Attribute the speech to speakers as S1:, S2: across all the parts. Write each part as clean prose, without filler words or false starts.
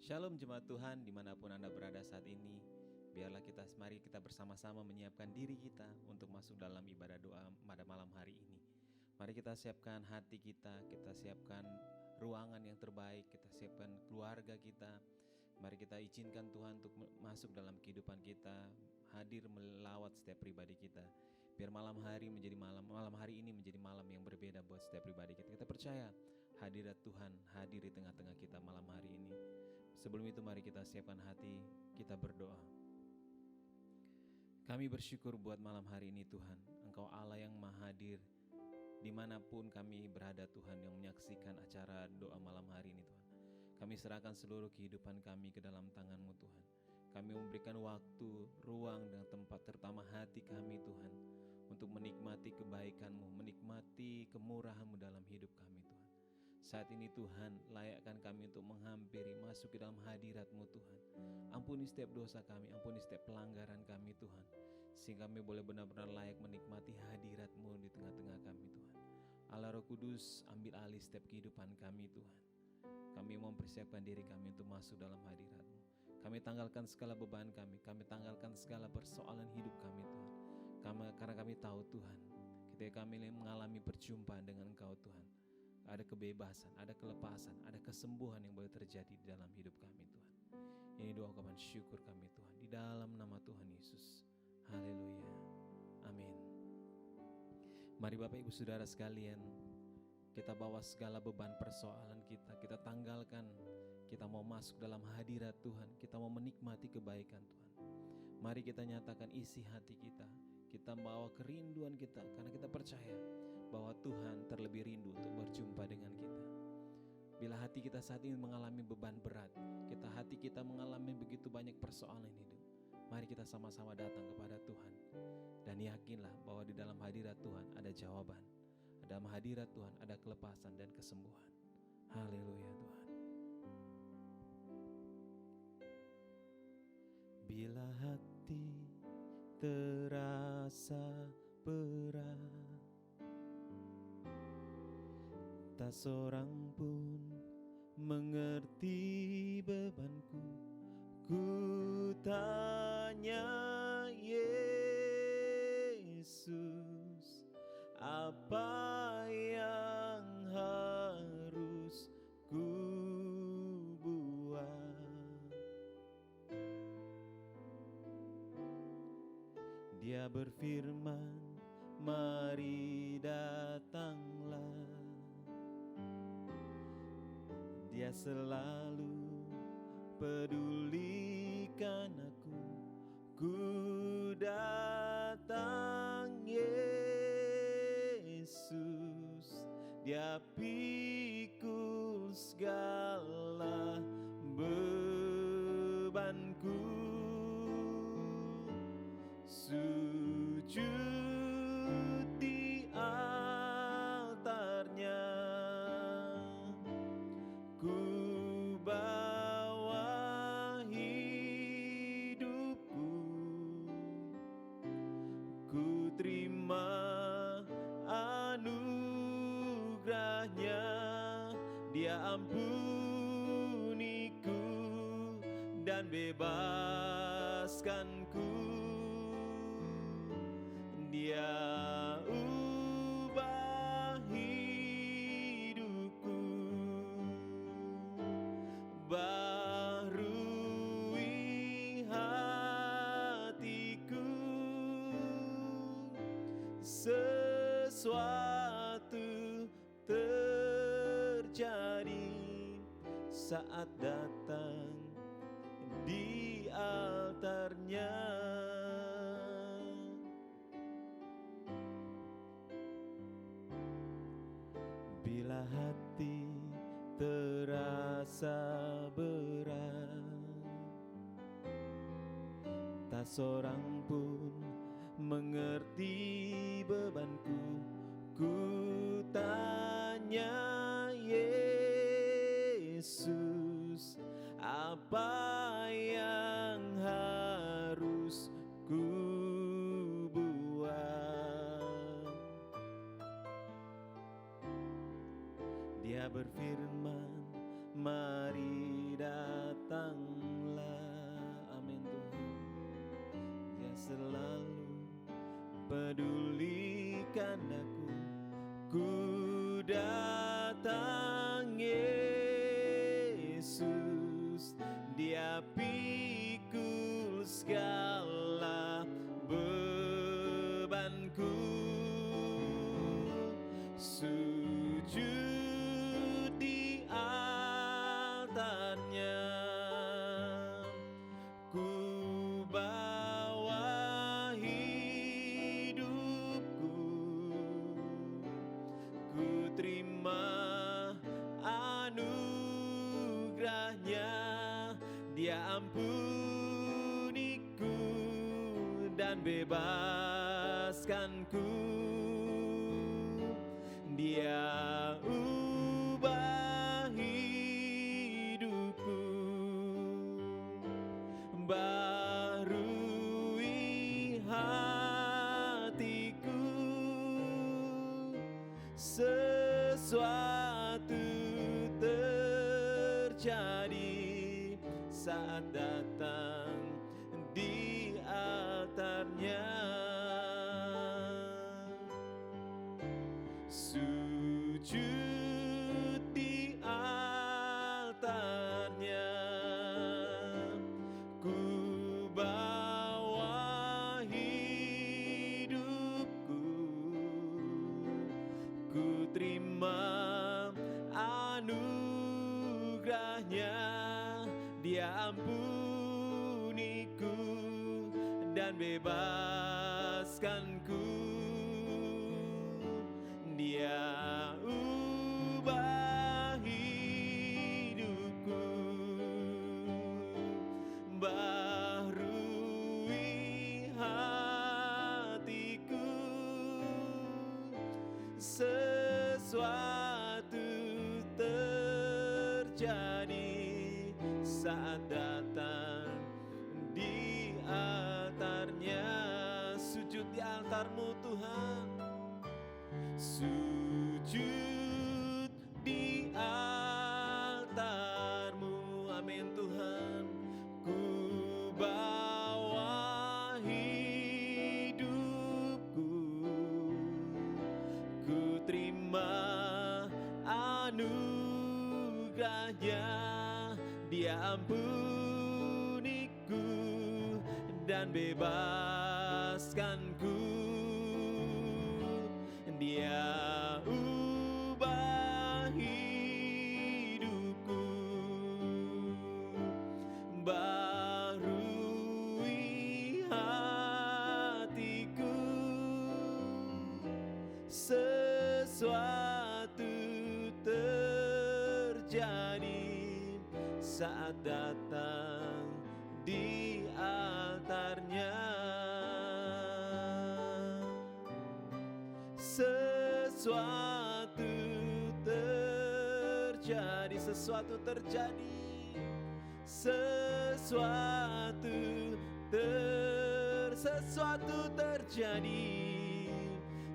S1: Shalom jemaat Tuhan dimanapun Anda berada saat ini. Mari kita bersama-sama menyiapkan diri kita untuk masuk dalam ibadah doa pada malam hari ini. Mari kita siapkan hati kita siapkan ruangan yang terbaik, kita siapkan keluarga kita. Mari kita izinkan Tuhan untuk masuk dalam kehidupan kita, hadir melawat setiap pribadi kita. Biar malam hari ini menjadi malam yang berbeda buat setiap pribadi kita. Kita percaya hadirat Tuhan hadir di tengah-tengah kita malam hari ini. Sebelum itu mari kita siapkan hati, kita berdoa. Kami bersyukur buat malam hari ini Tuhan. Engkau Allah yang maha hadir dimanapun kami berada Tuhan, yang menyaksikan acara doa malam hari ini Tuhan. Kami serahkan seluruh kehidupan kami ke dalam tangan-Mu Tuhan. Kami memberikan waktu, ruang dan tempat, terutama hati kami Tuhan, untuk menikmati kebaikan-Mu, menikmati kemurahan-Mu dalam hidup kami Tuhan. Saat ini Tuhan, layakkan kami untuk menghampiri, masuk ke dalam hadirat-Mu Tuhan. Ampuni setiap dosa kami, ampuni setiap pelanggaran kami Tuhan, sehingga kami boleh benar-benar layak menikmati hadirat-Mu di tengah-tengah kami Tuhan. Allah Roh Kudus, ambil alih setiap kehidupan kami Tuhan. Kami mempersiapkan diri kami untuk masuk dalam hadirat-Mu. Kami tanggalkan segala beban kami tanggalkan segala persoalan hidup kami Tuhan. Karena kami tahu Tuhan, ketika kami mengalami perjumpaan dengan Engkau Tuhan, ada kebebasan, ada kelepasan, ada kesembuhan yang boleh terjadi di dalam hidup kami Tuhan. Ini doa ucapan syukur kami Tuhan, di dalam nama Tuhan Yesus. Haleluya, amin. Mari Bapak Ibu Saudara sekalian, kita bawa segala beban persoalan kita tanggalkan. Kita mau masuk dalam hadirat Tuhan, kita mau menikmati kebaikan Tuhan. Mari kita nyatakan isi hati kita bawa kerinduan kita, karena kita percaya bahwa Tuhan terlebih rindu untuk berjumpa dengan kita. Bila hati kita saat ini mengalami beban berat, hati kita mengalami begitu banyak persoalan hidup, mari kita sama-sama datang kepada Tuhan. Dan yakinlah bahwa di dalam hadirat Tuhan ada jawaban. Dalam hadirat Tuhan ada kelepasan dan kesembuhan. Haleluya Tuhan. Bila hati terang terasa berat, tak seorang pun mengerti bebanku. Ku tanya Yesus, apa yang harus ku buat? Dia berfirman, mari datanglah. Dia selalu pedulikan aku. Ku datang Yesus, Dia pikul segala bebanku. Sujud di altarnya, ku bawa hidupku. Ku terima anugerahnya, Dia ampuniku dan bebaskanku. Dia ubah hidupku, baharui hatiku. Sesuatu terjadi saat datang di altarnya. Bila hati terasa berat, tak seorang pun mengerti bebanku. Ku tanya Yesus, apa yang harus ku buat? Dia berfirman, mari datanglah. Amin Tuhan. Dia selalu pedulikan aku. Ku datang Yesus, Dia pikul segala bebanku. Sujud di altarnya, ku bawa hidupku. Ku terima anugerahnya, Dia ampuniku dan bebaskanku. Dia ubah hidupku, baharui hatiku. Sesuatu terjadi saat datang di altarnya. Sujud di altarnya, ku bawa hidupku. Ku terima anugerahnya, Dia ampuniku dan bebaskanku. Dia ubah hidupku, baharui hatiku. Sesuatu terjadi saat datang di altarnya. Sujud di altar altar-Mu Tuhan, sujud di altar-Mu. Amin Tuhan. Ku bawa hidupku, ku terima anugerah-Nya. Dia ampuniku dan bebaskanku. Dia ubah hidupku, barui hatiku. Sesuatu terjadi saat datang di altar-Nya. Sesuatu terjadi, sesuatu terjadi, sesuatu terjadi,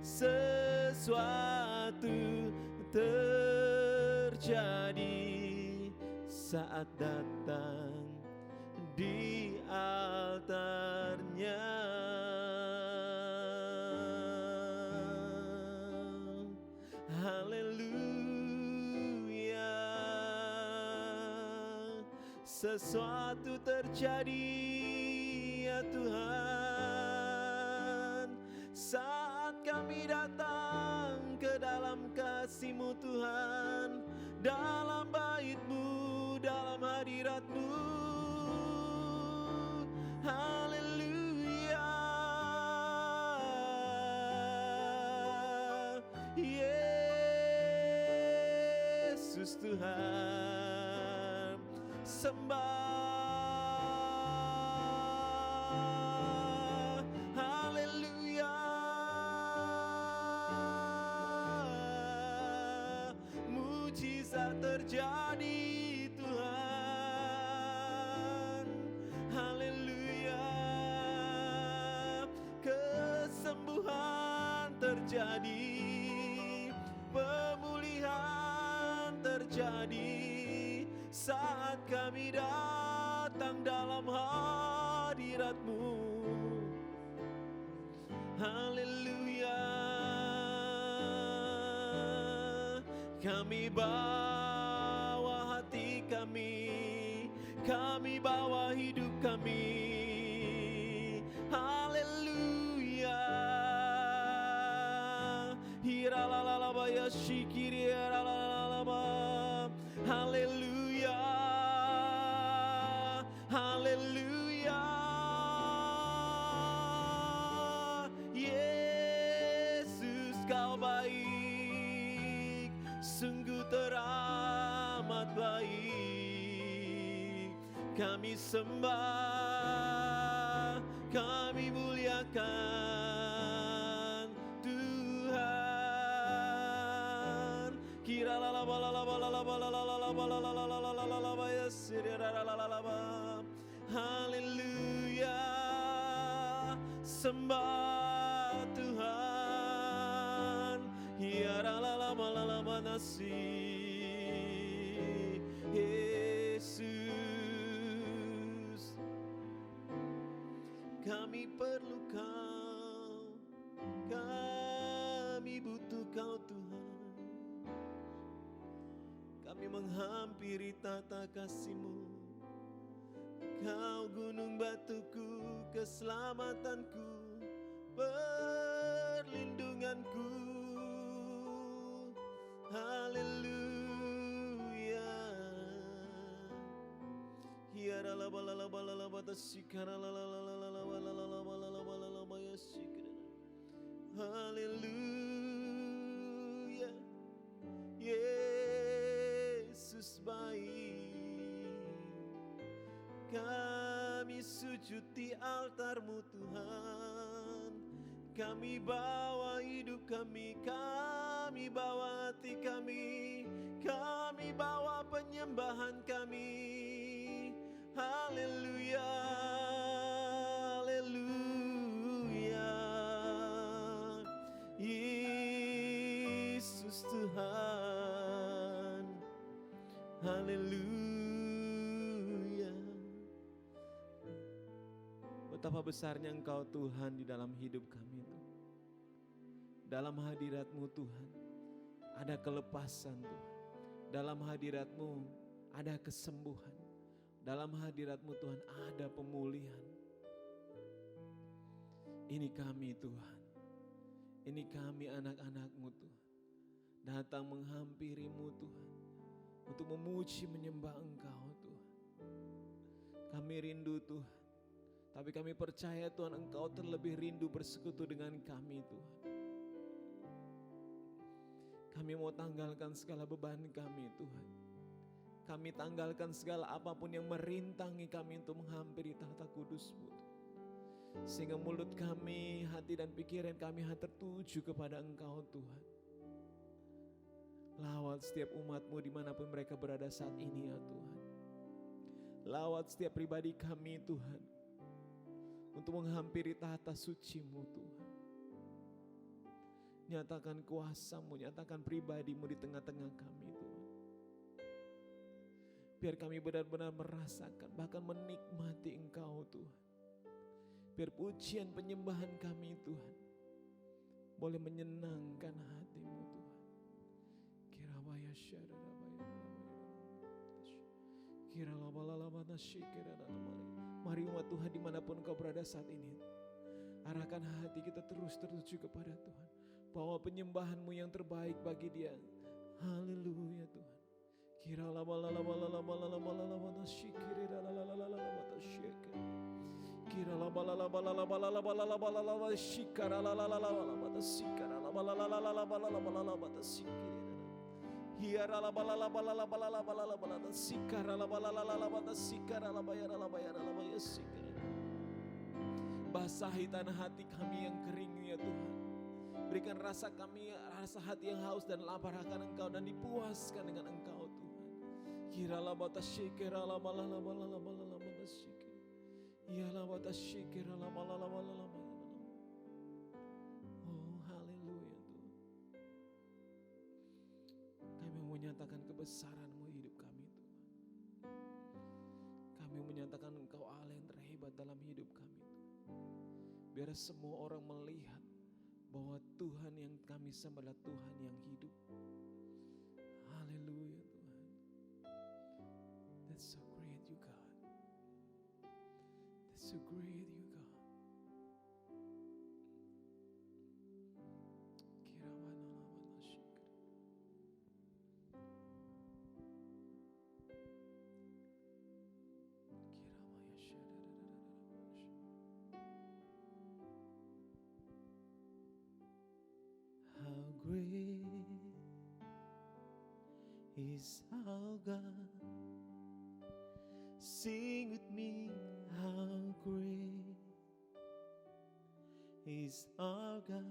S1: sesuatu terjadi saat datang di altar-Nya. Haleluya. Sesuatu terjadi ya Tuhan saat kami datang ke dalam kasih-Mu Tuhan, dalam bait-Mu, dalam hadirat-Mu. Haleluya. Yesus Tuhan, sembah. Haleluya. Mujizat terjadi Tuhan. Haleluya. Kesembuhan terjadi, pemulihan terjadi saat kami datang dalam hadirat-Mu. Haleluya. Kami bawa hati kami bawa hidup kami. Haleluya. Hiralalaba ya shikiri hiralalaba. Haleluya. Haleluya. Yesus Kau baik, sungguh teramat baik. Kami sembah, kami muliakan Tuhan. Haleluya. Sembah Tuhan. Yesus, kami perlu Kau, kami butuh Kau Tuhan. Kami menghampiri tata kasih-Mu. Kau gunung batuku, keselamatanku, perlindunganku. Haleluya. Haleluya. Yesus baik. Kami sujud di altar-Mu Tuhan. Kami bawa hidup kami bawa hati kami bawa penyembahan kami. Haleluya. Haleluya. Haleluya. Betapa besarnya Engkau Tuhan di dalam hidup kami. Dalam hadirat-Mu Tuhan ada kelepasan Tuhan. Dalam hadirat-Mu ada kesembuhan. Dalam hadirat-Mu Tuhan ada pemulihan. Ini kami Tuhan. Ini kami anak-anak-Mu Tuhan. Datang menghampiri-Mu Tuhan. Untuk memuji menyembah Engkau Tuhan. Kami rindu Tuhan. Tapi kami percaya Tuhan Engkau terlebih rindu bersekutu dengan kami Tuhan. Kami mau tanggalkan segala beban kami Tuhan. Kami tanggalkan segala apapun yang merintangi kami untuk menghampiri tahta kudus-Mu Tuhan. Sehingga mulut kami, hati dan pikiran kami tertuju kepada Engkau Tuhan. Lawat setiap umat-Mu dimanapun mereka berada saat ini ya Tuhan. Lawat setiap pribadi kami Tuhan. Untuk menghampiri tahta suci-Mu Tuhan. Nyatakan kuasa-Mu, nyatakan pribadi-Mu di tengah-tengah kami Tuhan. Biar kami benar-benar merasakan, bahkan menikmati Engkau Tuhan. Biar pujian penyembahan kami Tuhan boleh menyenangkan hati-Mu Tuhan. Kirabaya syadadabaya kiralabalabana syikiradalamari. Mari umat Tuhan dimanapun Engkau berada saat ini, arahkan hati kita terus tertuju kepada Tuhan. Bawa penyembahan-Mu yang terbaik bagi Dia. Haleluya Tuhan. Kiralabalabalabalabalabalabalabalabana syikiradalalalalalabata syikir. Kiralabalabalabalabalabalabalabalabata syikiralalalalalalabata syikiralabalalalalabalabalabata syikir. Hiaralabalalabalalabalabalabalabata sikaralabalalalalabata sikaralabayaralabayaralabaya sikir. Basahi tanah hati kami yang kering ya Tuhan. Berikan rasa kami, rasa hati yang haus dan lapar akan Engkau dan dipuaskan dengan Engkau Tuhan. Kiralabata syikiralabalalabalabalabalabata sikir. Hiaralabata syikiralabalalabalabalabalabata. Menyatakan kebesaran-Mu hidup kami Tuhan. Kami menyatakan Engkau Allah yang terhebat dalam hidup kami Tuhan. Biar semua orang melihat bahwa Tuhan yang kami sembah adalah Tuhan yang hidup. Haleluya Tuhan. That's so great you God. That's so great you God. Is our God. Sing with me, how great is our God,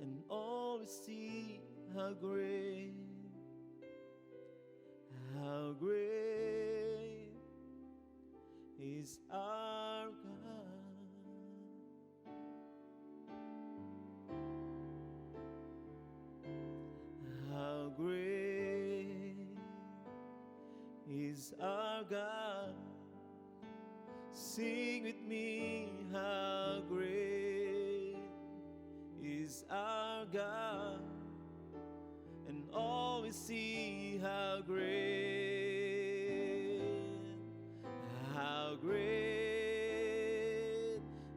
S1: and all will see how great is our God. How great is our God. Sing with me, how great is our God, and all will see how great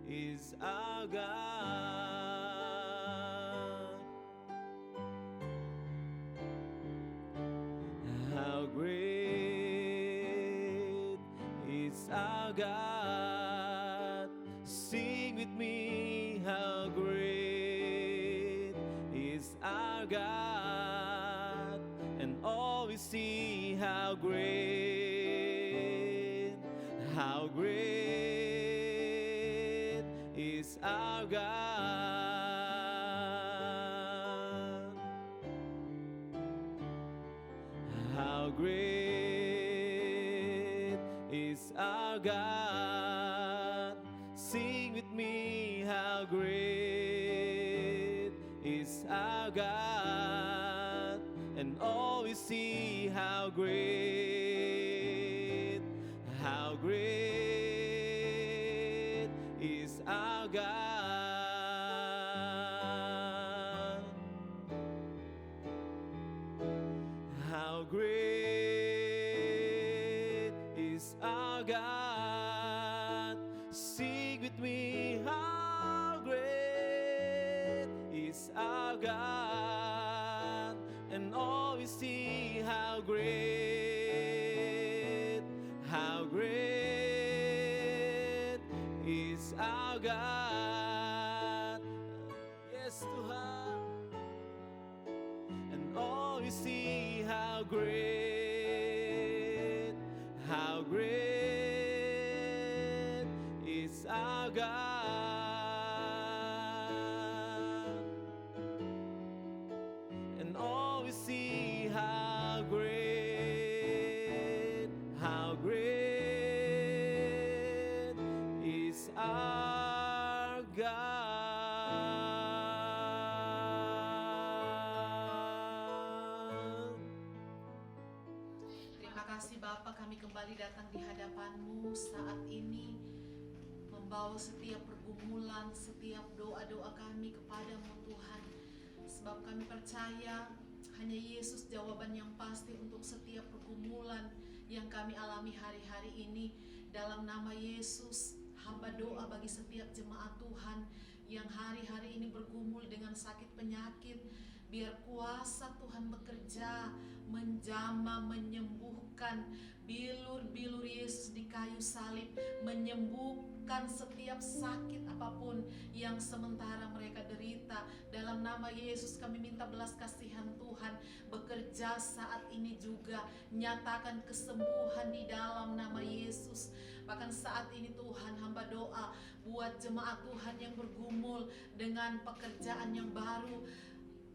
S1: is our God. How great is our God. Sing with me, how great is our God, and all we see how great is our God. How great is our God. Sing with me, how great is our God, and and all we see how great is our God. How great is our God. Sing with me, how great is our God. And all we see, how great is our God. Yes, Tuhan. And all we see, how great is our God. And all we see, how great is our God.
S2: Terima kasih Bapa, kami kembali datang di hadapan-Mu saat ini, membawa setiap pergumulan, setiap doa-doa kami kepadamu Tuhan. Sebab kami percaya hanya Yesus jawaban yang pasti untuk setiap pergumulan yang kami alami hari-hari ini. Dalam nama Yesus, hamba doa bagi setiap jemaat Tuhan yang hari-hari ini bergumul dengan sakit penyakit. Biar kuasa Tuhan bekerja, menjamah, menyembuhkan. Bilur-bilur Yesus di kayu salib menyembuhkan setiap sakit apapun yang sementara mereka derita. Dalam nama Yesus kami minta belas kasihan Tuhan bekerja saat ini juga. Nyatakan kesembuhan di dalam nama Yesus. Bahkan saat ini Tuhan, hamba doa buat jemaat Tuhan yang bergumul dengan pekerjaan yang baru.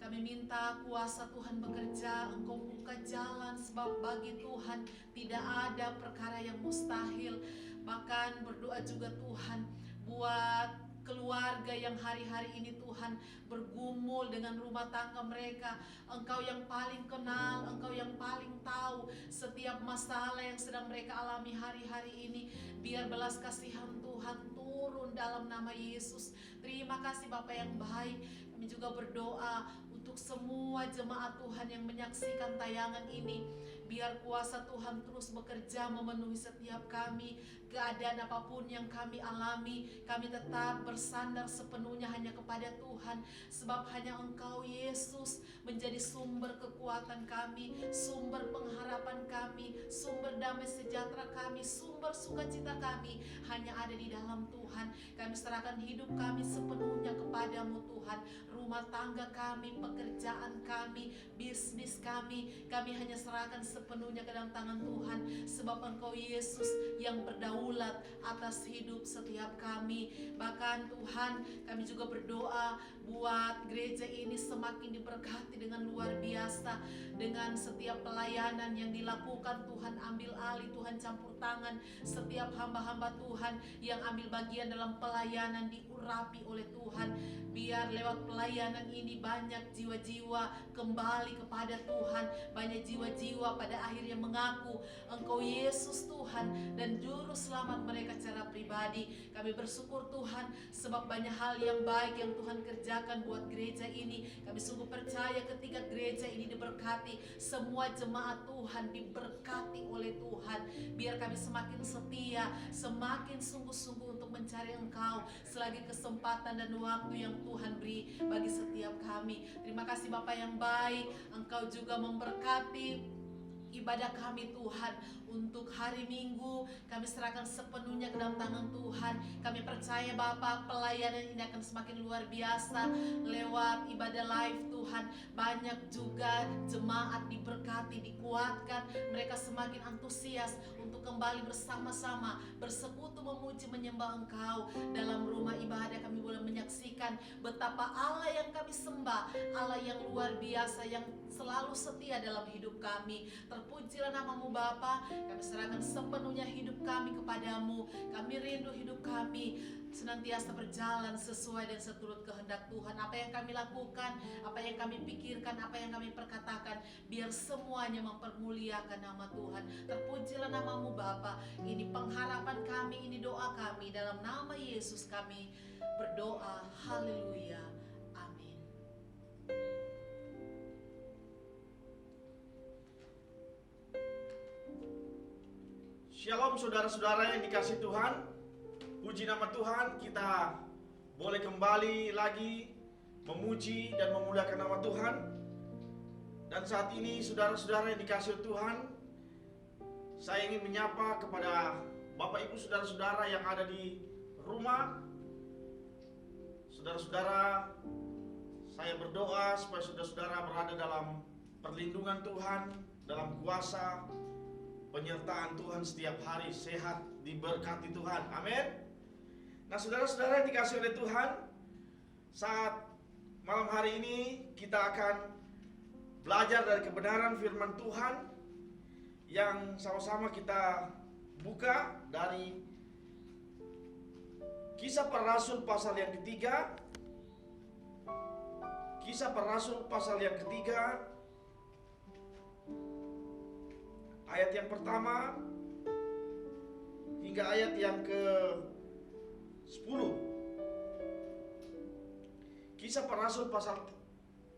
S2: Kami minta kuasa Tuhan bekerja, Engkau buka jalan, sebab bagi Tuhan tidak ada perkara yang mustahil. Bahkan berdoa juga Tuhan buat keluarga yang hari-hari ini Tuhan bergumul dengan rumah tangga mereka. Engkau yang paling kenal, Engkau yang paling tahu setiap masalah yang sedang mereka alami hari-hari ini. Biar belas kasihan Tuhan turun dalam nama Yesus. Terima kasih Bapa yang baik. Kami juga berdoa untuk semua jemaat Tuhan yang menyaksikan tayangan ini. Biar kuasa Tuhan terus bekerja memenuhi setiap kami. Keadaan apapun yang kami alami, kami tetap bersandar sepenuhnya hanya kepada Tuhan. Sebab hanya Engkau Yesus menjadi sumber kekuatan kami, sumber pengharapan kami, sumber damai sejahtera kami, sumber sukacita kami hanya ada di dalam Tuhan. Kami serahkan hidup kami sepenuhnya kepadamu Tuhan. Rumah tangga kami, pekerjaan kami, bisnis kami hanya serahkan sepenuhnya ke dalam tangan Tuhan. Sebab Engkau Yesus yang berdaulat atas hidup setiap kami. Bahkan Tuhan, kami juga berdoa buat gereja ini semakin diberkati dengan luar biasa. Dengan setiap pelayanan yang dilakukan, Tuhan ambil alih, Tuhan campur tangan. Setiap hamba-hamba Tuhan yang ambil bagian dalam pelayanan diurapi oleh Tuhan. Biar lewat pelayanan ini banyak jiwa-jiwa kembali kepada Tuhan. Banyak jiwa-jiwa pada akhirnya mengaku Engkau Yesus Tuhan dan Juru Selamat mereka secara pribadi. Kami bersyukur Tuhan sebab banyak hal yang baik yang Tuhan kerjakan buat gereja ini. Kami sungguh percaya ketika gereja ini diberkati, semua jemaat Tuhan diberkati oleh Tuhan. Biar kami semakin setia, semakin sungguh-sungguh untuk mencari Engkau selagi kesempatan dan waktu yang Tuhan beri bagi setiap kami. Terima kasih Bapa yang baik, Engkau juga memberkati ibadah kami Tuhan. Untuk hari Minggu kami serahkan sepenuhnya ke dalam tangan Tuhan. Kami percaya Bapa pelayanan ini akan semakin luar biasa lewat ibadah live Tuhan. Banyak juga jemaat diberkati, dikuatkan. Mereka semakin antusias untuk kembali bersama-sama bersekutu memuji menyembah Engkau. Dalam rumah ibadah kami boleh menyaksikan betapa Allah yang kami sembah, Allah yang luar biasa, yang selalu setia dalam hidup kami. Terpujilah namamu Bapa. Kami serahkan sepenuhnya hidup kami kepadamu. Kami rindu hidup kami senantiasa berjalan sesuai dan seturut kehendak Tuhan. Apa yang kami lakukan, apa yang kami pikirkan, apa yang kami perkatakan, biar semuanya mempermuliakan nama Tuhan. Terpujilah namamu Bapa. Ini pengharapan kami, ini doa kami. Dalam nama Yesus kami berdoa. Haleluya. Amin.
S3: Shalom saudara-saudara yang dikasihi Tuhan. Puji nama Tuhan, kita boleh kembali lagi memuji dan memuliakan nama Tuhan. Dan saat ini saudara-saudara yang dikasihi Tuhan, saya ingin menyapa kepada Bapak Ibu saudara-saudara yang ada di rumah. Saudara-saudara, saya berdoa supaya saudara-saudara berada dalam perlindungan Tuhan, dalam kuasa penyertaan Tuhan setiap hari, sehat, diberkati Tuhan. Amin. Nah, saudara-saudara yang dikasihi oleh Tuhan, saat malam hari ini kita akan belajar dari kebenaran firman Tuhan yang sama-sama kita buka dari Kisah Para Rasul pasal yang ketiga. Kisah Para Rasul pasal yang ketiga, ayat yang pertama hingga ayat yang ke-10. Kisah Para Rasul pasal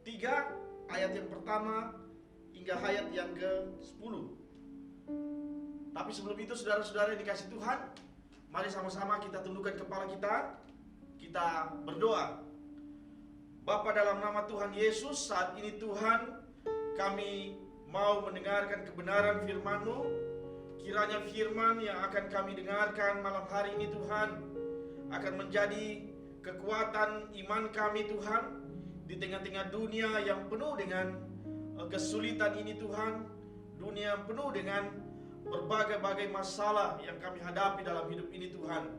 S3: 3 ayat yang pertama hingga ayat yang ke-10. Tapi sebelum itu saudara-saudara yang dikasihi Tuhan, mari sama-sama kita tundukkan kepala kita berdoa. Bapa, dalam nama Tuhan Yesus, saat ini Tuhan, kami mau mendengarkan kebenaran firman-Mu. Kiranya firman yang akan kami dengarkan malam hari ini Tuhan akan menjadi kekuatan iman kami Tuhan di tengah-tengah dunia yang penuh dengan kesulitan ini Tuhan. Dunia yang penuh dengan berbagai-bagai masalah yang kami hadapi dalam hidup ini Tuhan.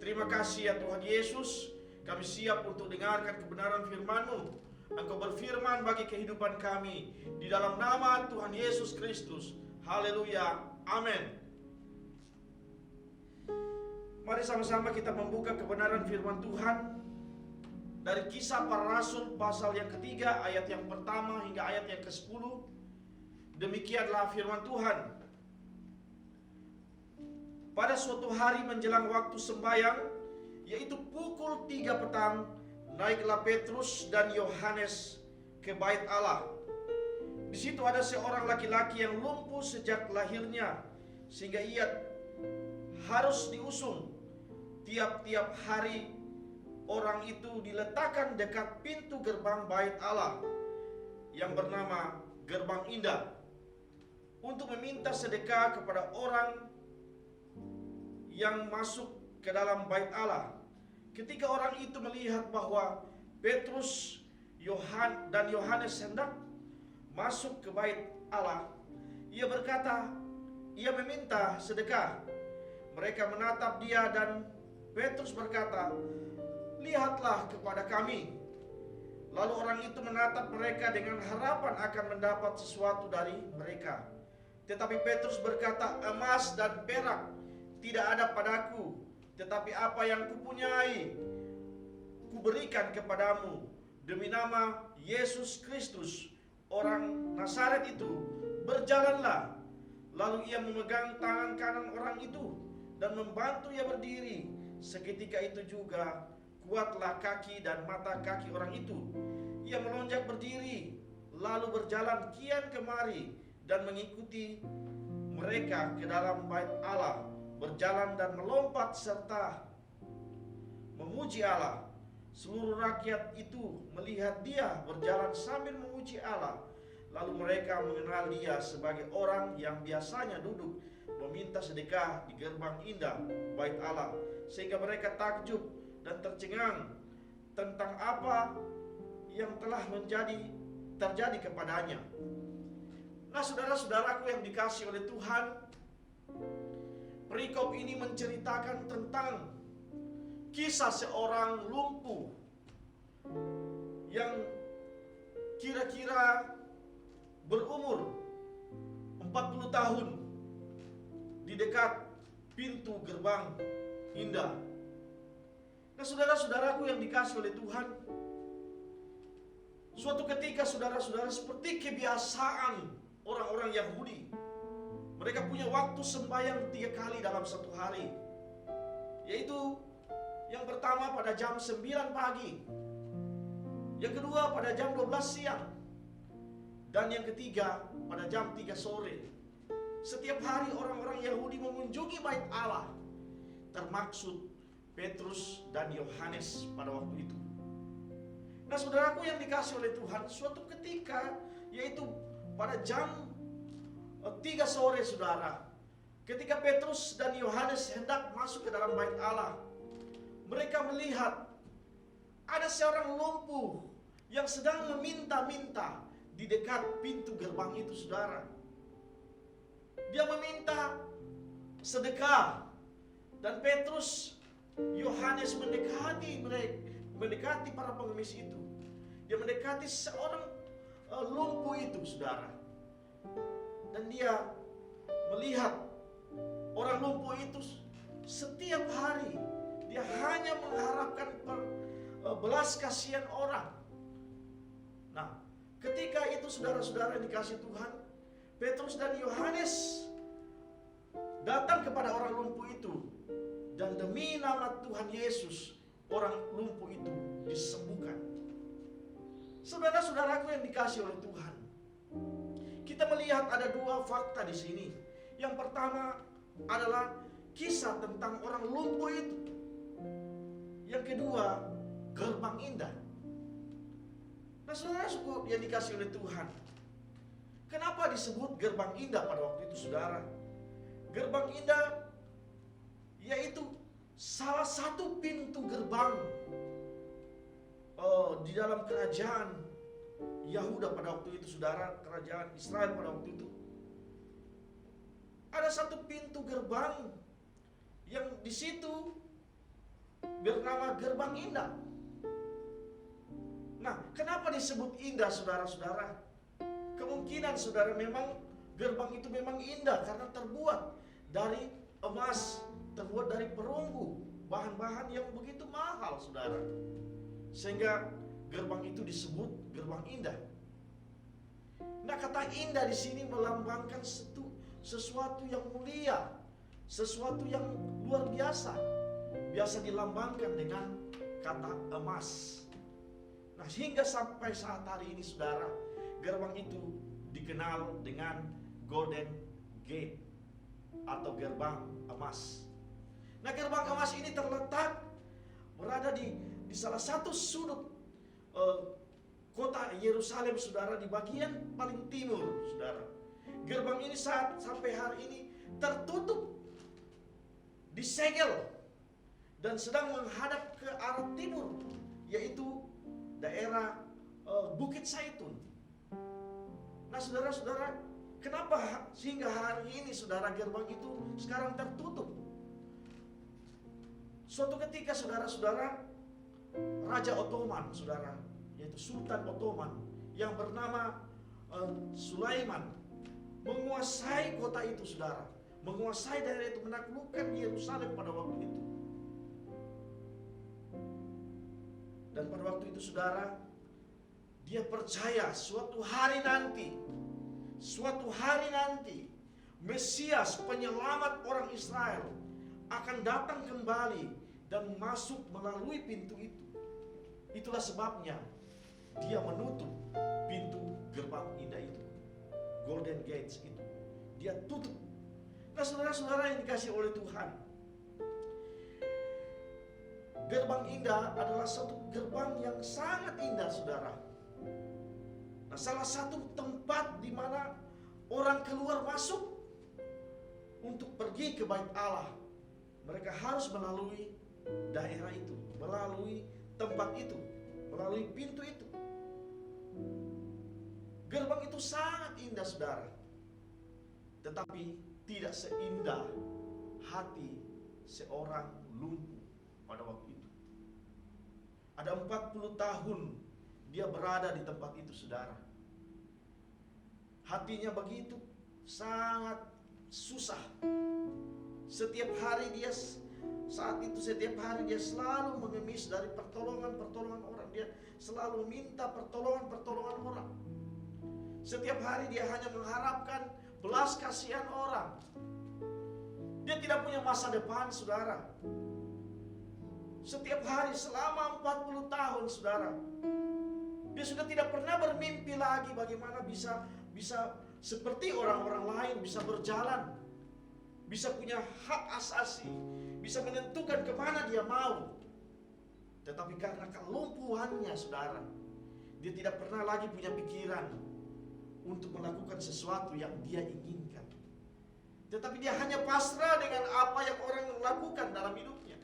S3: Terima kasih ya Tuhan Yesus, kami siap untuk dengarkan kebenaran firman-Mu. Engkau berfirman bagi kehidupan kami di dalam nama Tuhan Yesus Kristus. Haleluya. Amin. Mari sama-sama kita membuka kebenaran firman Tuhan dari Kisah Para Rasul pasal yang ketiga ayat yang pertama hingga ayat yang ke-10. Demikianlah firman Tuhan. Pada suatu hari menjelang waktu sembahyang, yaitu pukul 3 petang, naiklah Petrus dan Yohanes ke bait Allah. Di situ ada seorang laki-laki yang lumpuh sejak lahirnya, sehingga ia harus diusung. Tiap-tiap hari orang itu diletakkan dekat pintu gerbang bait Allah yang bernama Gerbang Indah untuk meminta sedekah kepada orang yang masuk ke dalam bait Allah. Ketika orang itu melihat bahwa Petrus dan Yohanes hendak masuk ke bait Allah, ia meminta sedekah. Mereka menatap dia dan Petrus berkata, "Lihatlah kepada kami." Lalu orang itu menatap mereka dengan harapan akan mendapat sesuatu dari mereka. Tetapi Petrus berkata, "Emas dan perak tidak ada padaku, tetapi apa yang kupunyai kuberikan kepadamu. Demi nama Yesus Kristus, orang Nazaret itu, berjalanlah." Lalu ia memegang tangan kanan orang itu dan membantu ia berdiri. Seketika itu juga kuatlah kaki dan mata kaki orang itu. Ia melonjak berdiri, lalu berjalan kian kemari dan mengikuti mereka ke dalam bait Allah, berjalan dan melompat serta memuji Allah. Seluruh rakyat itu melihat dia berjalan sambil memuji Allah. Lalu mereka mengenal dia sebagai orang yang biasanya duduk meminta sedekah di gerbang indah bait Allah, sehingga mereka takjub dan tercengang tentang apa yang telah terjadi kepadanya. Nah, saudara-saudaraku yang dikasihi oleh Tuhan, perikop ini menceritakan tentang kisah seorang lumpuh yang kira-kira berumur 40 tahun di dekat pintu gerbang indah. Nah, saudara-saudaraku yang dikasihi oleh Tuhan, suatu ketika saudara-saudara, seperti kebiasaan orang-orang Yahudi, mereka punya waktu sembahyang 3 kali dalam satu hari. Yaitu yang pertama pada jam 9 pagi, yang kedua pada jam 12 siang, dan yang ketiga pada jam 3 sore. Setiap hari orang-orang Yahudi mengunjungi bait Allah, termaksud Petrus dan Yohanes pada waktu itu. Nah, saudaraku yang dikasihi oleh Tuhan, suatu ketika, yaitu pada jam 3 sore, saudara, ketika Petrus dan Yohanes hendak masuk ke dalam bait Allah, mereka melihat ada seorang lumpuh yang sedang meminta-minta di dekat pintu gerbang itu, saudara. Dia meminta sedekah, dan Petrus, Yohanes mendekati para pengemis itu. Dia mendekati seorang lumpuh itu, saudara. Dan dia melihat orang lumpuh itu setiap hari dia hanya mengharapkan belas kasihan orang. Nah, ketika itu saudara-saudara yang dikasihi Tuhan, Petrus dan Yohanes datang kepada orang lumpuh itu, dan demi nama Tuhan Yesus, orang lumpuh itu disembuhkan. Saudara-saudaraku yang dikasihi oleh Tuhan, kita melihat ada 2 fakta di sini. Yang pertama adalah kisah tentang orang lumpuh itu. Yang kedua, gerbang indah. Nah, saudara-saudara yang dikasihi oleh Tuhan, kenapa disebut gerbang indah pada waktu itu, saudara? Gerbang indah yaitu salah satu pintu gerbang di dalam kerajaan Yahuda pada waktu itu, saudara, kerajaan Israel pada waktu itu. Ada satu pintu gerbang yang di situ bernama gerbang indah. Nah, kenapa disebut indah, saudara-saudara? Kemungkinan, saudara, memang gerbang itu memang indah karena terbuat dari emas, terbuat dari perunggu, bahan-bahan yang begitu mahal, saudara. Sehingga gerbang itu disebut gerbang indah. Nah, kata indah di sini melambangkan sesuatu yang mulia, sesuatu yang luar biasa. Biasa dilambangkan dengan kata emas. Nah, hingga sampai saat hari ini, saudara, gerbang itu dikenal dengan Golden Gate atau gerbang emas. Nah, gerbang emas ini terletak berada di salah satu sudut kota Yerusalem, saudara, di bagian paling timur, saudara. Gerbang ini sampai hari ini tertutup, disegel, dan sedang menghadap ke arah timur, yaitu daerah Bukit Zaitun. Nah, saudara-saudara, kenapa sehingga hari ini, saudara, gerbang itu sekarang tertutup? Suatu ketika, saudara-saudara, Raja Ottoman, saudara, yaitu Sultan Ottoman yang bernama Sulaiman, menguasai kota itu, saudara, menguasai daerah itu, menaklukkan Yerusalem pada waktu itu. Dan pada waktu itu, saudara, dia percaya suatu hari nanti Mesias, penyelamat orang Israel, akan datang kembali dan masuk melalui pintu itu. Itulah sebabnya dia menutup pintu gerbang indah itu, Golden Gates itu. Dia tutup. Nah, saudara-saudara yang dikasihi oleh Tuhan, gerbang indah adalah satu gerbang yang sangat indah, saudara. Nah, salah satu tempat di mana orang keluar masuk untuk pergi ke bait Allah, mereka harus melalui daerah itu, melalui tempat itu, melalui pintu itu. Gerbang itu sangat indah, saudara, tetapi tidak seindah hati seorang lumpuh pada waktu itu. Ada 40 tahun dia berada di tempat itu, saudara. Hatinya begitu sangat susah. Setiap hari dia saat itu setiap hari dia selalu mengemis dari pertolongan-pertolongan orang. Dia selalu minta pertolongan-pertolongan orang. Setiap hari dia hanya mengharapkan belas kasihan orang. Dia tidak punya masa depan, saudara. Setiap hari selama 40 tahun, saudara, dia sudah tidak pernah bermimpi lagi bagaimana bisa seperti orang-orang lain, bisa berjalan, bisa punya hak asasi, bisa menentukan kemana dia mau. Tetapi karena kelumpuhannya, saudara, dia tidak pernah lagi punya pikiran untuk melakukan sesuatu yang dia inginkan. Tetapi dia hanya pasrah dengan apa yang orang lakukan dalam hidupnya.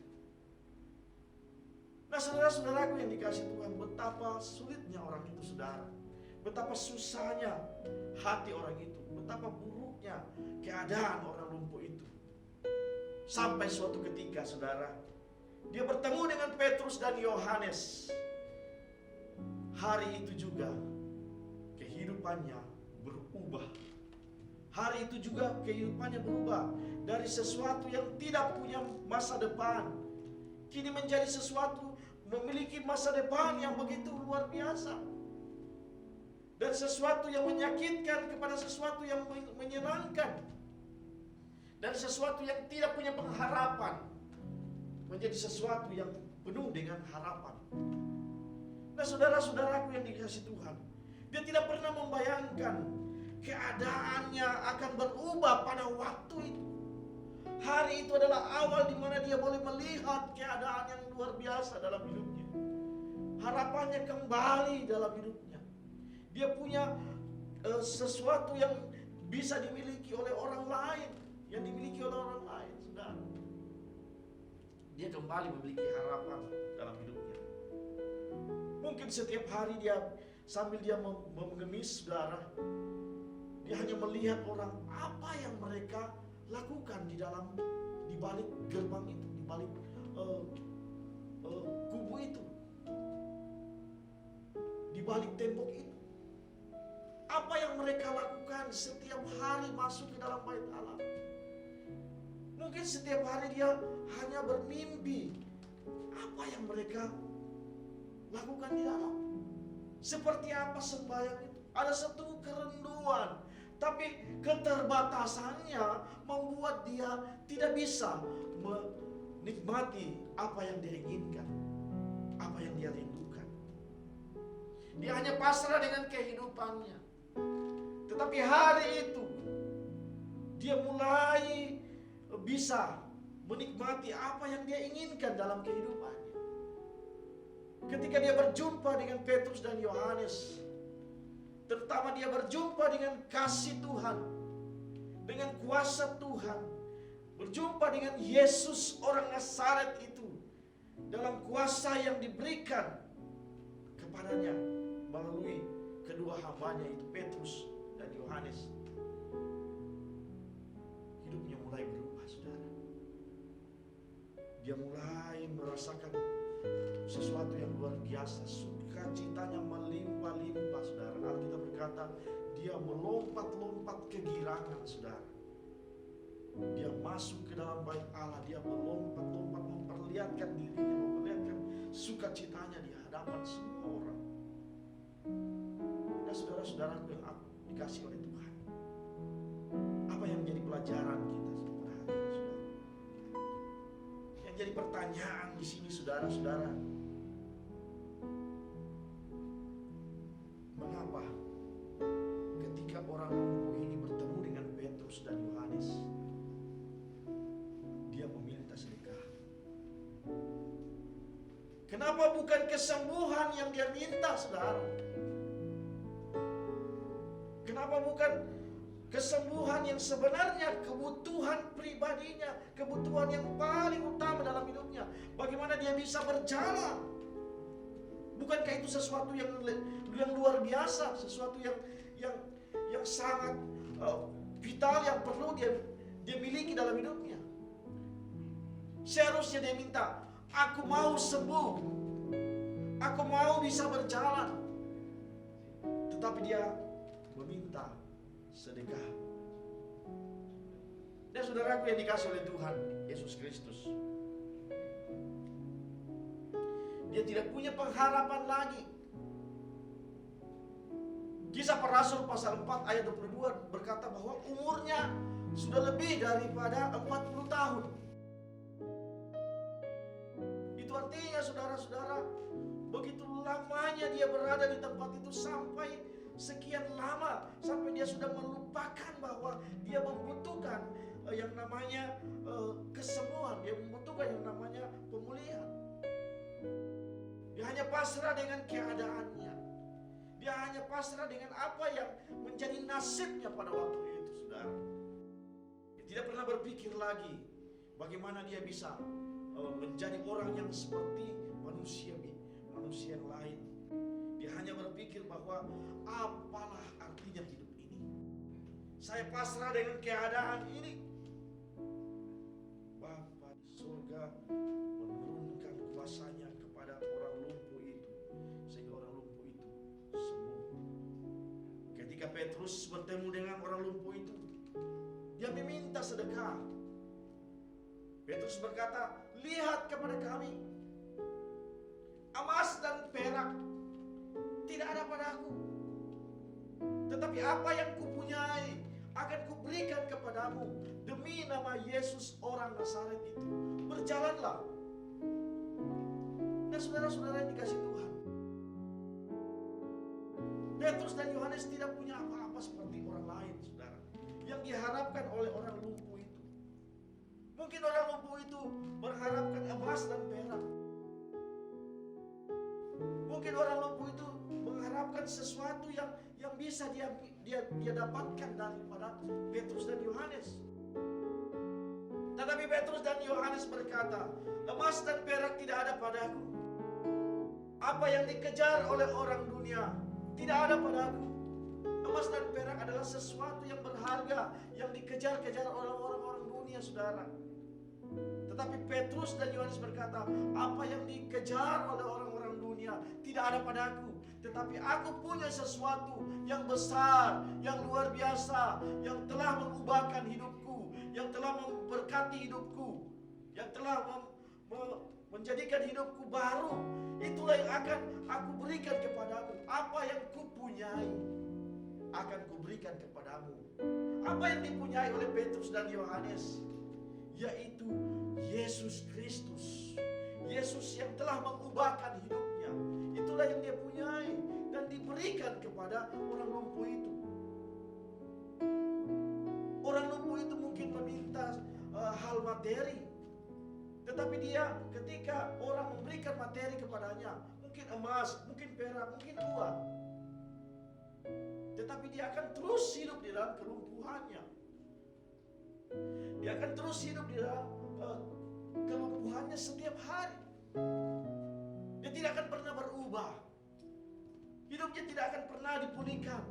S3: Nah, saudara-saudaraku yang dikasih Tuhan, betapa sulitnya orang itu, saudara. Betapa susahnya hati orang itu, betapa buruknya keadaan orang lumpuh itu. Sampai suatu ketika, saudara, dia bertemu dengan Petrus dan Yohanes. Hari itu juga kehidupannya berubah. Hari itu juga kehidupannya berubah dari sesuatu yang tidak punya masa depan, kini menjadi sesuatu memiliki masa depan yang begitu luar biasa. Dan sesuatu yang menyakitkan kepada sesuatu yang menyenangkan. Dan sesuatu yang tidak punya pengharapan menjadi sesuatu yang penuh dengan harapan. Nah, saudara-saudaraku yang dikasihi Tuhan, dia tidak pernah membayangkan keadaannya akan berubah pada waktu itu. Hari itu adalah awal di mana dia boleh melihat keadaan yang luar biasa dalam hidupnya. Harapannya kembali dalam hidupnya. Dia punya sesuatu yang bisa dimiliki oleh orang lain, yang dimiliki oleh orang lain, saudara. Dia kembali memiliki harapan dalam hidupnya. Mungkin setiap hari dia sambil dia mengemis, saudara, dia hanya melihat orang apa yang mereka lakukan di balik gerbang itu, di balik kubu itu, di balik tembok itu. Apa yang mereka lakukan setiap hari masuk ke dalam bait Allah. Mungkin setiap hari dia hanya bermimpi apa yang mereka lakukan di dalam. Seperti apa sembahyang itu? Ada satu kerenduan, tapi keterbatasannya membuat dia tidak bisa menikmati apa yang dia inginkan, apa yang dia rindukan. Dia hanya pasrah dengan kehidupannya. Tetapi hari itu dia mulai bisa menikmati apa yang dia inginkan dalam kehidupannya. Ketika dia berjumpa dengan Petrus dan Yohanes, terutama dia berjumpa dengan kasih Tuhan, dengan kuasa Tuhan, berjumpa dengan Yesus orang Nazaret itu, dalam kuasa yang diberikan kepadanya melalui kedua hambanya itu, Petrus dan Yohanes. Hidupnya mulai berubah, saudara. Dia mulai merasakan sesuatu yang luar biasa. Sukacitanya melimpah-limpah, saudara. Alkitab berkata dia melompat-lompat kegirangan, saudara. Dia masuk ke dalam bait Allah, dia melompat-lompat memperlihatkan dirinya, memperlihatkan sukacitanya di hadapan semua orang. Dan saudara-saudaraku yang dikasih oleh Tuhan, apa yang menjadi pelajaran kita pada hari ini, saudara? Yang jadi pertanyaan di sini, saudara-saudara, mengapa ketika orang lumpuh ini bertemu dengan Petrus dan Yohanes, dia meminta sedekah? Kenapa bukan kesembuhan yang dia minta, saudara? Kenapa bukan kesembuhan yang sebenarnya kebutuhan pribadinya, kebutuhan yang paling utama dalam hidupnya? Bagaimana dia bisa berjalan? Bukankah itu sesuatu yang luar biasa, sesuatu yang sangat vital yang perlu dia miliki dalam hidupnya? Seharusnya dia minta, aku mau sembuh, aku mau bisa berjalan. Tetapi dia meminta sedekah. Dan saudaraku yang dikasih oleh Tuhan Yesus Kristus, Dia tidak punya pengharapan lagi. Kisah para Rasul pasal 4 ayat 22 berkata bahwa umurnya sudah lebih daripada 40 tahun. Itu artinya saudara-saudara, begitu lamanya dia berada di tempat itu, sampai sekian lama, sampai dia sudah melupakan bahwa dia membutuhkan yang namanya kesembuhan, dia membutuhkan yang namanya pemulihan. Dia hanya pasrah dengan keadaannya. Dia hanya pasrah dengan apa yang menjadi nasibnya pada waktu itu, saudara. Dia tidak pernah berpikir lagi bagaimana dia bisa menjadi orang yang seperti manusia yang lain. Dia hanya berpikir bahwa apalah artinya hidup ini. Saya pasrah dengan keadaan ini. Bapa di surga menurunkan kuasanya kepada orang lumpuh itu, sehingga orang lumpuh itu sembuh. Ketika Petrus bertemu dengan orang lumpuh itu, dia meminta sedekah. Petrus berkata, lihat kepada kami, emas dan perak tidak ada padaku, tetapi apa yang kupunyai akan kuberikan kepadamu. Demi nama Yesus orang Nazaret itu, berjalanlah. Dan saudara-saudara yang dikasih Tuhan, Petrus dan Yohanes tidak punya apa-apa seperti orang lain, saudara, yang diharapkan oleh orang lumpuh itu. Mungkin orang lumpuh itu berharapkan emas dan perak. Mungkin orang lumpuh itu mengharapkan sesuatu yang bisa dia dapatkan daripada Petrus dan Yohanes. Tetapi Petrus dan Yohanes berkata, emas dan perak tidak ada padaku. Apa yang dikejar oleh orang dunia tidak ada padaku. Emas dan perak adalah sesuatu yang berharga, yang dikejar-kejar oleh orang-orang dunia, saudara. Tetapi Petrus dan Yohanes berkata, apa yang dikejar oleh orang-orang dunia tidak ada padaku. Tetapi aku punya sesuatu yang besar, yang luar biasa, yang telah mengubahkan hidupku, yang telah memberkati hidupku, yang telah menjadikan hidupku baru. Itulah yang akan aku berikan kepadamu. Apa yang kupunyai akan kuberikan kepadamu. Apa yang dipunyai oleh Petrus dan Yohanes, yaitu Yesus Kristus. Yesus yang telah mengubahkan hidupnya. Itulah yang dia punyai dan diberikan kepada orang lumpuh itu. Orang lumpuh itu mungkin meminta hal materi, tetapi dia ketika orang memberikan materi kepadanya, mungkin emas, mungkin perak, mungkin uang, tetapi dia akan terus hidup di dalam kelumpuhannya. Dia akan terus hidup di dalam kelumpuhannya setiap hari. Dia tidak akan pernah berubah. Hidupnya tidak akan pernah dipulihkan.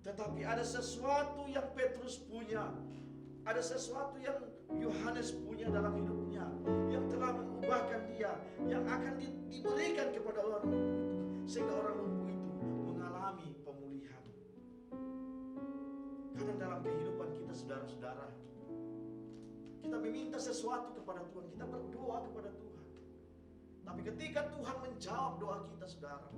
S3: Tetapi ada sesuatu yang Petrus punya, ada sesuatu yang Yohanes punya dalam hidupnya, yang telah mengubahkan dia, yang akan diberikan kepada orang lumpuh itu, sehingga orang lumpuh itu mengalami pemulihan. Kadang dalam kehidupan kita, saudara-saudara, kita meminta sesuatu kepada Tuhan, kita berdoa kepada Tuhan. Tapi ketika Tuhan menjawab doa kita, saudara,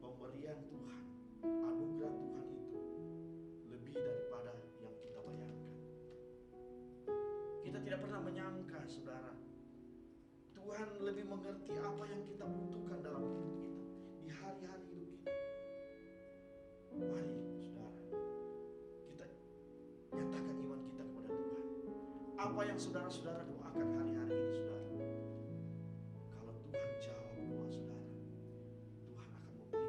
S3: pemberian Tuhan, anugerah Tuhan itu lebih daripada yang kita bayangkan. Kita tidak pernah menyangka, saudara, Tuhan lebih mengerti apa yang kita butuhkan dalam hidup kita, di hari-hari hidup kita. Mari, saudara, kita nyatakan iman kita kepada Tuhan. Apa yang saudara-saudara doakan hari-hari ini, saudara, kalau Tuhan jawab doa saudara, Tuhan akan memberikan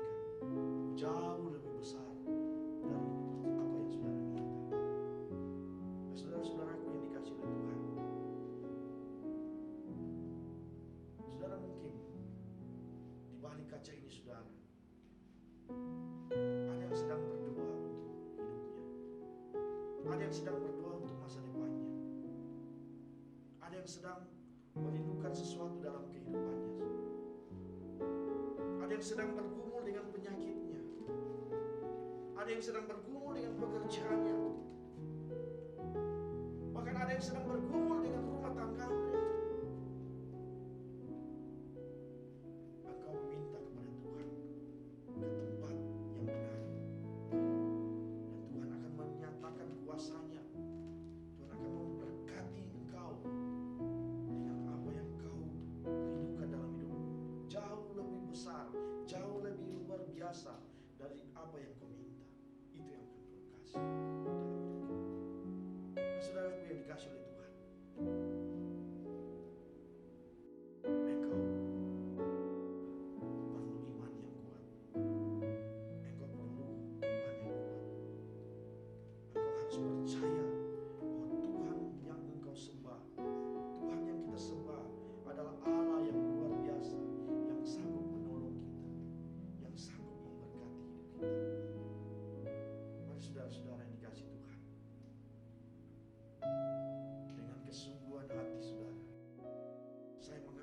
S3: jauh lebih besar dari apa yang saudara minta. Nah, saudara-saudaraku yang dikasih oleh Tuhan, saudara, mungkin di balik kaca ini, saudara, ada yang sedang berdoa untuk hidupnya, ada yang sedang berdoa untuk masa depannya, ada yang sedang merindukan sesuatu dalam kehidupannya, ada yang sedang bergumul dengan penyakitnya, ada yang sedang bergumul dengan pekerjaannya, bahkan ada yang sedang bergumul dengan rumah tangganya.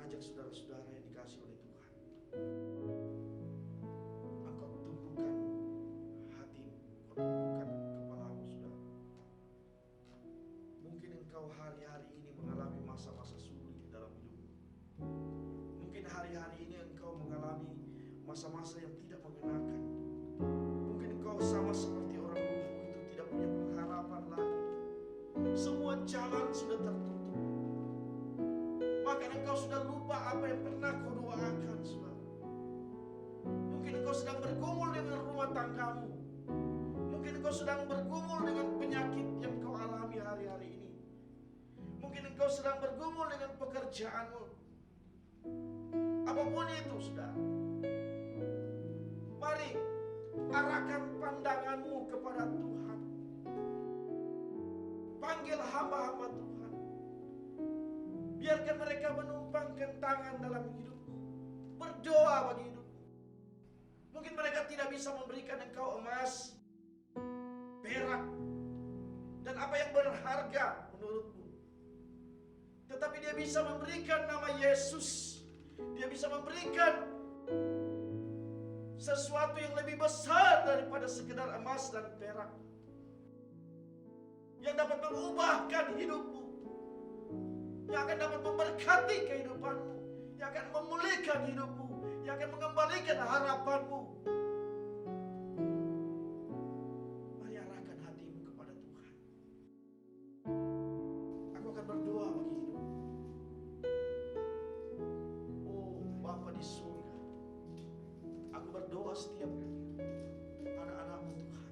S3: mengajak saudara-saudara yang dikasihi oleh Tuhan, engkau tumbuhkan hatimu, engkau tumbuhkan kepalamu, saudara. Mungkin engkau hari-hari ini mengalami masa-masa sulit di dalam hidupmu. Mungkin hari-hari ini engkau mengalami masa-masa yang tidak mengenakan. Mungkin engkau sama seperti orang lumpuh itu, tidak punya pengharapan lagi. Semua jalan sudah tertutup. Bahkan engkau sudah lupa apa yang pernah kau doakan, saudara. Mungkin engkau sedang bergumul dengan rumah tanggamu. Mungkin engkau sedang bergumul dengan penyakit yang kau alami hari-hari ini. Mungkin engkau sedang bergumul dengan pekerjaanmu. Apapun itu, saudara. Mari arahkan pandanganmu kepada Tuhan. Panggil hamba-hamba Tuhan. Biarkan mereka menumpangkan tangan dalam hidupmu. Berdoa bagi hidupmu. Mungkin mereka tidak bisa memberikan engkau emas, perak, dan apa yang berharga menurutmu. Tetapi dia bisa memberikan nama Yesus. Dia bisa memberikan sesuatu yang lebih besar daripada sekedar emas dan perak, yang dapat mengubahkan hidupmu, yang akan dapat memberkati kehidupanmu, yang akan memulihkan hidupmu, yang akan mengembalikan harapanmu. Mari arahkan hatimu kepada Tuhan. Aku akan berdoa bagi hidupmu. Oh Bapa di surga, aku berdoa setiap anak-anakmu Tuhan,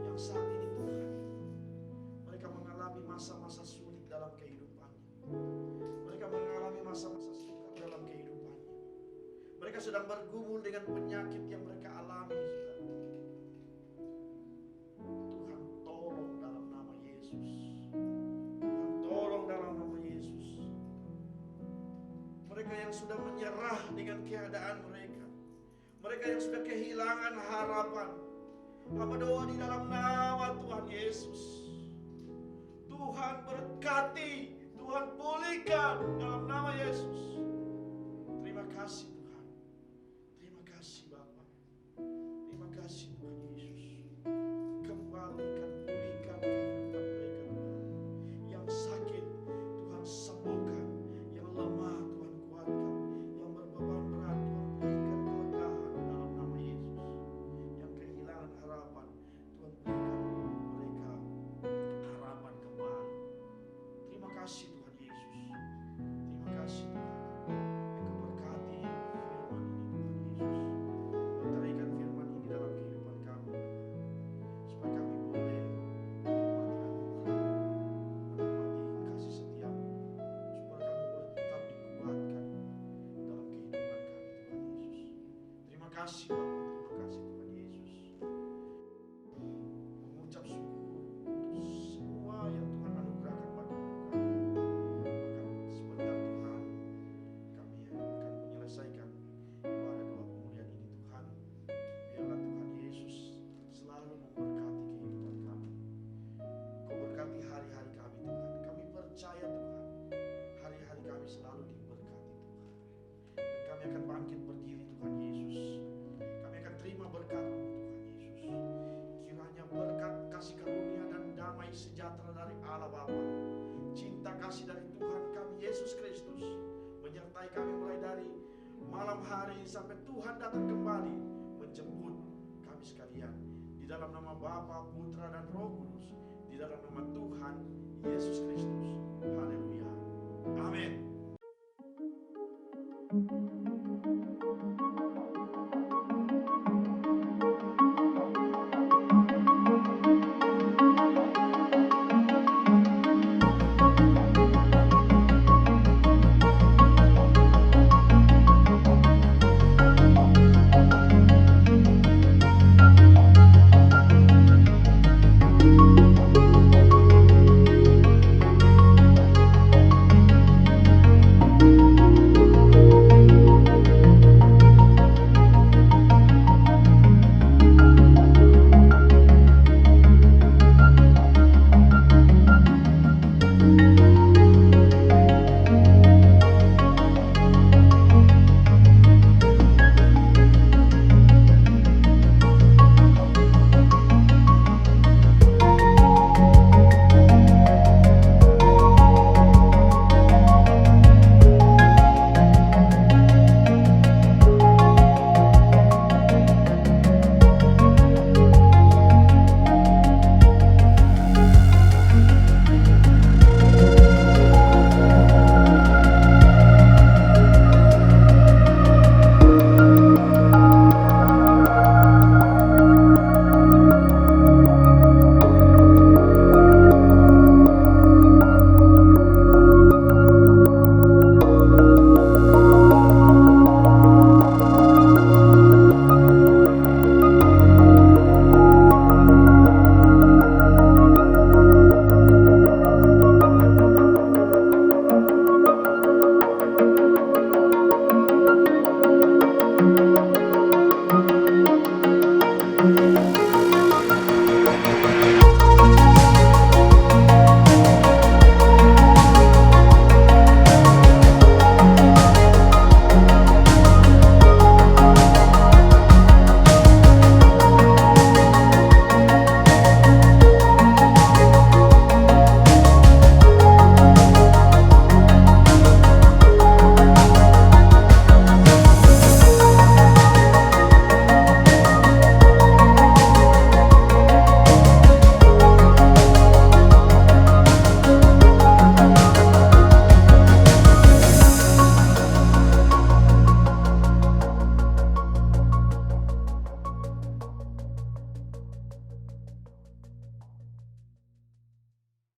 S3: yang saat ini Tuhan, mereka mengalami masa-masa sulit dalam kehidupannya. Mereka mengalami masa-masa sukar dalam kehidupannya. Mereka sedang bergumul dengan penyakit yang mereka alami, saudara. Tuhan tolong dalam nama Yesus. Tuhan tolong dalam nama Yesus. Mereka yang sudah menyerah dengan keadaan mereka, mereka yang sudah kehilangan harapan, hamba doa di dalam nama Tuhan Yesus. Tuhan berkati, Tuhan pulihkan dalam nama Yesus. Terima kasih Tuhan. Terima kasih Bapa. Terima kasih Tuhan Yesus. Kembalikan, pulihkan kehidupan mereka Tuhan. Yang sakit Tuhan sembuhkan, yang lemah Tuhan kuatkan, yang berbeban berat Tuhan berikan kelegaan dalam nama Yesus. Yang kehilangan harapan Tuhan berikan mereka harapan kembali. Terima kasih Tuhan Yesus. Terima kasih Tuhan. Engkau berkati firman ini Tuhan Yesus. Mentarikan firman ini dalam kehidupan kami, supaya kami boleh menikmati anugerah, menikmati kasih setiamu, supaya kami boleh tetap dikuatkan dalam kehidupan kami Tuhan Yesus. Terima kasih Bapa, terima kasih Tuhan Yesus. Mengucap syukur untuk semua yang Tuhan anugerahkan bagi kami. Bahkan sebentar Tuhan, kami akan menyelesaikan ibadah doa pemulihan ini Tuhan. Biarlah Tuhan Yesus selalu memberkati kehidupan kami. Kau berkati hari-hari kami Tuhan. Kami percaya Tuhan, hari-hari kami selalu diberkati Tuhan. Dan kami akan bangkit berdiri Tuhan Yesus. Kami akan terima berkat-Mu Tuhan Yesus. Kiranya berkat, kasih karunia dan damai sejahtera dari Allah Bapa, cinta kasih dari Tuhan kami Yesus Kristus menyertai kami mulai dari malam hari sampai Tuhan datang kembali menjemput kami sekalian. Di dalam nama Bapa, Putra dan Roh Kudus, di dalam nama Tuhan Yesus Kristus. Haleluya.